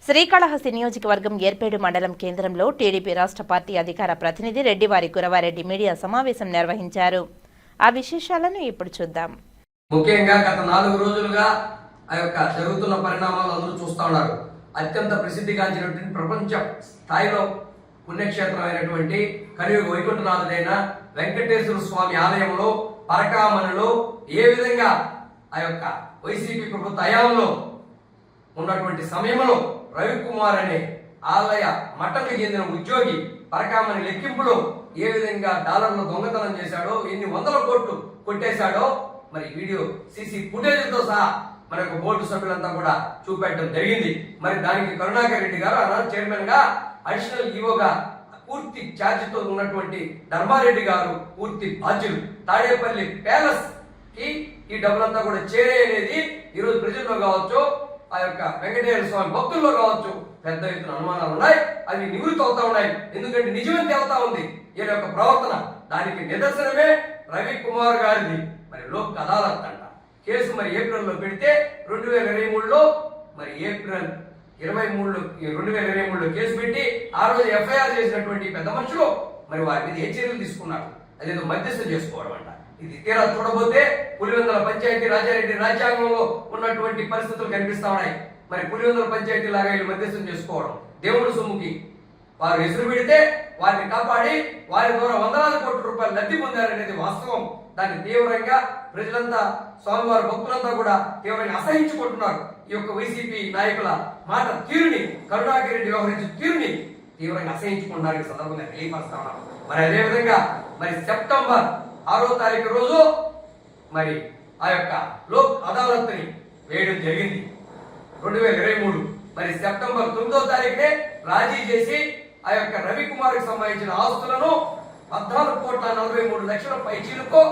శ్రీకాళహస్తి నియోజకవర్గం ఏర్పేడు మండలం కేంద్రంలో టీడీపీ రాష్ట్ర పార్టీ అధికార ప్రతినిధి రెడ్డివారి గురవారెడ్డి మీడియా సమావేశం నిర్వహించారు. ఆ విశేషాలను ఇప్పుడు చూద్దాం. ముఖ్యంగా గత 4 రోజులుగా జరుగుతున్న పరిణామాలు అందరూ చూస్తా ఉన్నారు. అత్యంత ప్రసిద్ధిగాంచినటువంటి ప్రపంచ స్థాయిలో పుణ్యక్షేత్రమైనటువంటి కలియుగ వైకుంఠనాథుడైన వెంకటేశ్వర స్వామి ఆలయంలో పరకామణిలో ఏ విధంగా వైసీపీ ప్రభుత్వ హయాంలో ఉన్నటువంటి సమయంలో రవికుమార్ అనే ఆలయ మఠకు చెందిన ఉద్యోగి పరకామణి లెక్కింపులో ఏ విధంగా డాలర్లు దొంగతనం చేశాడో, ఎన్ని వందల కోట్లు కొట్టేశాడో మరి వీడియో సీసీ ఫుటేజ్తో సహా మనకు బోర్డు సభ్యులంతా కూడా చూపెట్టడం జరిగింది. మరి దానికి కరుణాకర్ రెడ్డి గారు అన్నారు చైర్మన్ గా, అడిషనల్ ఈవోగా పూర్తి ఛార్జితో ఉన్నటువంటి ధర్మారెడ్డి గారు పూర్తి బాధ్యులు. తాడేపల్లి ప్యాలెస్ కి ఈ డబ్బులంతా కూడా చేరేది ఈరోజు ప్రజల్లో కావచ్చు, వెంకటేశ్వర స్వామి భక్తుల్లో కావచ్చు పెద్ద ఎత్తున అనుమానాలు ఉన్నాయి. అవి నివృత్తి అవుతా ఉన్నాయి. ఎందుకంటే నిజమే తేలుతా ఉంది వీళ్ళ యొక్క ప్రవర్తన. దానికి నిదర్శనమే రవికుమార్ గారిది మరి లోక్ అదాలత్ అంట కేసు. మరి ఏప్రిల్లో పెడితే 2023లో మరి ఏప్రిల్ 2023లో కేసు పెట్టి ఆ రోజు ఎఫ్ఐఆర్ చేసినటువంటి పెద్ద మనుషులు మరి వారి మీద ఏ చర్యలు తీసుకున్నారు? అదేదో మధ్యస్థం చేసుకోవడం అంట. ఇది తీరా చూడబోతే పులివెందుల పంచాయతీ రాజారెడ్డి రాజ్యాంగంలో ఉన్నటువంటి పరిస్థితులు కనిపిస్తా ఉన్నాయి. మరి పులివెందుల పంచాయతీ లాగా వీళ్ళు మధ్యస్థం చేసుకోవడం, దేవుడి సొమ్ముకి వారు ఎసురు పెడితే వారిని కాపాడి వారి ద్వారా వందలాది కోట్ల రూపాయలు లబ్ధి పొందారనేది వాస్తవం. దాన్ని తీవ్రంగా ప్రజలంతా, స్వామివారి భక్తులంతా కూడా తీవ్రంగా అసహించుకుంటున్నారు. ఈ యొక్క వైసీపీ నాయకుల మాట తీరుని, కరుణాకర్ రెడ్డి వ్యవహరించిన తీరుని తీవ్రంగా అసహించుకుంటున్నారు. ఈ సందర్భంగా తెలియపరుస్తా ఉన్నాం. మరి అదేవిధంగా మరి సెప్టెంబర్ 6వ తారీఖు రోజు మరి లోక్ అదాలత్ ని వేయడం జరిగింది 2023. మరి సెప్టెంబర్ 9వ తారీఖునే రాజీ చేసి రవికుమార్ కి సంబంధించిన ఆస్తులను 14,43,00,000 పైచీలకో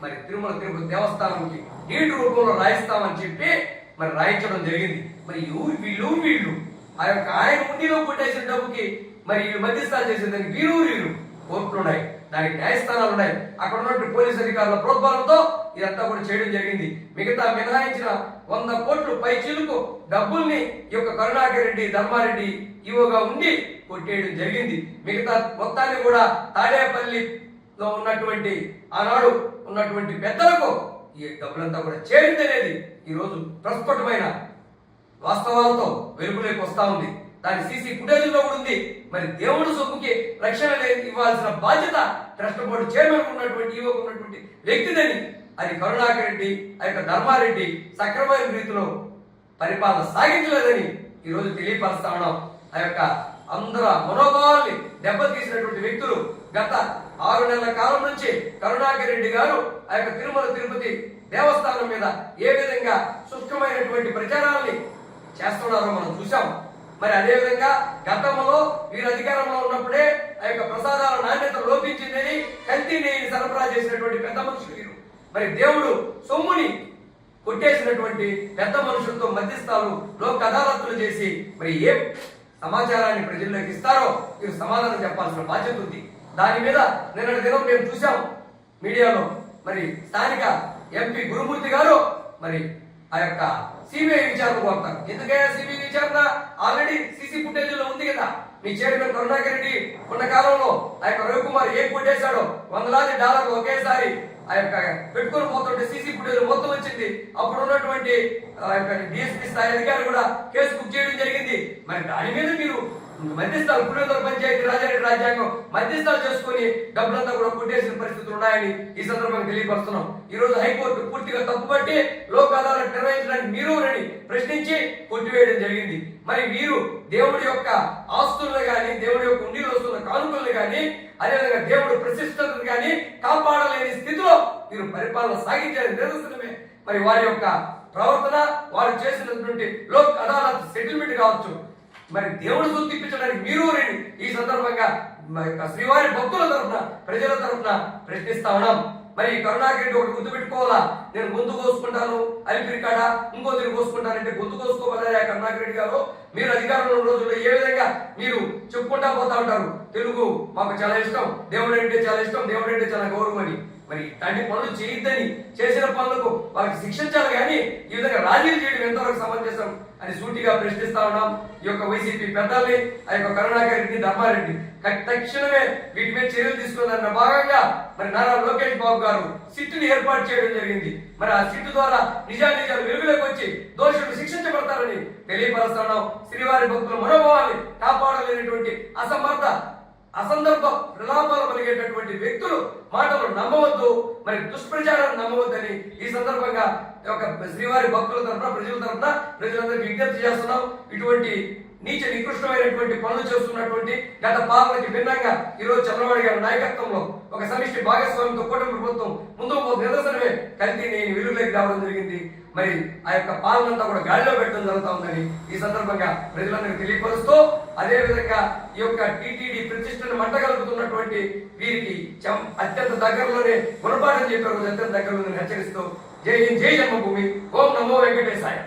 మరి తిరుమల తిరుపతి దేవస్థానంకి నీటి రూపంలో రాయిస్తామని చెప్పి మరి రాయించడం జరిగింది. మరి వీళ్ళు ఆయన ఉండిలో కొట్టేసిన డబ్బుకి మరి వీళ్ళు మధ్యస్థాలు చేసిన దానికి వీరు కోర్టులు ఉన్నాయి, దానికి న్యాయస్థానాలు ఉన్నాయి. అక్కడ ఉన్నటువంటి పోలీసు అధికారుల ప్రోద్బలంతో ఇదంతా కూడా చేయడం జరిగింది. మిగతా మినహాయించిన 100 కోట్లు పై చిలుకు డబ్బుల్ని ఈ యొక్క కరుణాకర్ రెడ్డి, ధర్మారెడ్డి ఈవోగా ఉండి కొట్టేయడం జరిగింది. మిగతా మొత్తాన్ని కూడా తాడేపల్లిలో ఉన్నటువంటి ఆనాడు ఉన్నటువంటి పెద్దలకు ఈ డబ్బులంతా కూడా చేరిందనేది ఈ రోజు ప్రస్ఫుటమైన వాస్తవాలతో వెలుగులోకి వస్తా ఉంది. దాని సీసీ ఫుటేజ్ లో కూడా ఉంది. మరి దేవుడు సొమ్ముకి రక్షణ ఇవ్వాల్సిన బాధ్యత ట్రస్ట్ బోర్డు చైర్మన్ ఉన్నటువంటి ఈవోకు ఉన్నటువంటి వ్యక్తిదని, అది కరుణాకర్ రెడ్డి ధర్మారెడ్డి సక్రమైన రీతిలో పరిపాలన సాగించలేదని ఈ రోజు తెలియపరుస్తా ఉన్నాం. అందరూ మనోభావాల్ని దెబ్బతీసినటువంటి వ్యక్తులు గత 6 నెలల కాలం నుంచి కరుణాకర్ రెడ్డి గారు తిరుమల తిరుపతి దేవస్థానం మీద ఏ విధంగా శుష్కమైనటువంటి ప్రచారాల్ని చేస్తున్నారో మనం చూసాం. మరి అదేవిధంగా గతంలో వీరు అధికారంలో ఉన్నప్పుడే ప్రసాదాల నాణ్యత లోపించిందని కల్తీ నెయ్యిని సరఫరా చేసినటువంటి పెద్ద మనుషులు వీరు. మరి దేవుడు సొమ్ముని కొట్టేసినటువంటి పెద్ద మనుషులతో మధ్యస్థాలు లోక్ అదాలత్తులు చేసి మరి ఏ సమాచారాన్ని ప్రజల్లోకి ఇస్తారో వీరు సమాధానం చెప్పాల్సిన బాధ్యత ఉంది. దాని మీద నిన్నటి దినం మేము చూసాం మీడియాలో. మరి స్థానిక ఎంపీ గురుమూర్తి గారు మరి సిబిఐ విచారణ కోరుతారు. ఎందుకైనా సిబిఐ విచారణ ఆల్రెడీ సీసీ ఫుటేజ్ లో ఉంది కదా. మీ చైర్మన్ కరుణాకర్ రెడ్డి ఉన్న కాలంలో రవికుమార్ ఏం కొట్టేశాడో వందలాది డాలర్లు ఒకేసారి పెట్టుకొని పోతుంటే సీసీ ఫుటేజ్ మొత్తం వచ్చింది. అప్పుడు ఉన్నటువంటి డిఎస్పీ స్థాయి అధికారి కూడా కేసు బుక్ చేయడం జరిగింది. మరి దాని మీద మీరు మధ్యస్థాలు పులివెందుల పంచాయతీ రాజారెడ్డి రాజ్యాంగం మధ్యస్థాలు చేసుకుని డబ్బులంతా కూడా కొట్టేసిన పరిస్థితులు ఉన్నాయని ఈ సందర్భంగా తెలియపరుస్తున్నాం. ఈ రోజు హైకోర్టు పూర్తిగా తప్పుపట్టి లోక్ అదాలత్ నిర్వహించడానికి మీరు ప్రశ్నించి కొట్టివేయడం జరిగింది. మరి వీరు దేవుడి యొక్క ఆస్తులను గాని, దేవుడి యొక్క ఉండిలో వస్తున్న కానుకలను గాని, అదేవిధంగా దేవుడు ప్రతిష్టతను గాని కాపాడలేని స్థితిలో వీరు పరిపాలన సాగించాలని నిరసనమే మరి వారి యొక్క ప్రవర్తన, వారు చేసినటువంటి లోక్ అదాలత్ సెటిల్మెంట్ కావచ్చు. మరి దేవుడు సొత్తు ఇప్పించడానికి మీరు ఈ సందర్భంగా శ్రీవారి భక్తుల తరఫున, ప్రజల తరఫున ప్రశ్నిస్తా ఉన్నాం. మరి కరుణాకర్ రెడ్డి ఒకటి గుర్తు పెట్టుకోవాలా, నేను గొంతు కోసుకుంటాను అలిపిరి కాడ ఇంకో తిరిగి కోసుకుంటానంటే గొంతు కోసుకోవాలా కరుణాకర్ రెడ్డి గారు? మీరు అధికారంలో ఉన్న రోజుల్లో ఏ విధంగా మీరు చెప్పుకుంటా పోతా ఉంటారు, తెలుగు మాకు చాలా ఇష్టం, దేవుడు అంటే చాలా ఇష్టం, దేవుడు అంటే చాలా గౌరవం అని. మరి ఇలాంటి పనులు చేయొద్దని, చేసిన పనులకు వాళ్ళకి శిక్షించాలి కానీ ఈ విధంగా రాజీలు చేయడం ఎంతవరకు సమంజసం అని సూటిగా ప్రశ్నిస్తా ఉన్నాం ఈ యొక్క వైసీపీ పెద్దల్ని, ఆ యొక్క కరుణాకర్ రెడ్డి, ధర్మారెడ్డి. తక్షణమే వీటి మీద చర్యలు తీసుకున్న భాగంగా మరి నారా లోకేష్ బాబు గారు సిట్టుని ఏర్పాటు చేయడం జరిగింది. మరి ఆ సిట్టు ద్వారా నిజాలు వెలుగులోకి వచ్చి దోషులు శిక్షించబడతారని తెలియపరుస్తున్నాం. శ్రీవారి భక్తుల మనోభావాన్ని కాపాడలేనటువంటి అసందర్భ ప్రలాపాలు కలిగేటటువంటి వ్యక్తులు మాటలు నమ్మవద్దు, మరి దుష్ప్రచారాన్ని నమ్మవద్దని ఈ సందర్భంగా ఒక శ్రీవారి భక్తుల తరఫున, ప్రజల తరఫున ప్రజలందరికీ విజ్ఞప్తి చేస్తున్నాం. ఇటువంటి నీచ నికృష్టమైనటువంటి పనులు చేస్తున్నటువంటి గత పాలనకి భిన్నంగా ఈ రోజు చంద్రబాబు గారి నాయకత్వంలో ఒక సమిష్టి భాగస్వామ్యంతో కూటమి ప్రభుత్వం ముందుకు పోతున్న నిదర్శనమే కల్తీని వెలుగులోకి రావడం జరిగింది. మరి ఆ యొక్క పాలనంతా కూడా గాడిలో పెట్టడం జరుగుతా ఉందని ఈ సందర్భంగా ప్రజలందరికీ తెలియపరుస్తూ, అదే విధంగా ఈ యొక్క టీటీడీ ప్రతిష్టను మంటగలుపుతున్నటువంటి వీరికి అత్యంత దగ్గరలోనే గుణపాఠం చెప్పారు, అత్యంత దగ్గరలోనే హెచ్చరిస్తూ జై హింద్, జై జన్మభూమి, ఓం నమో వెంకటేశాయ.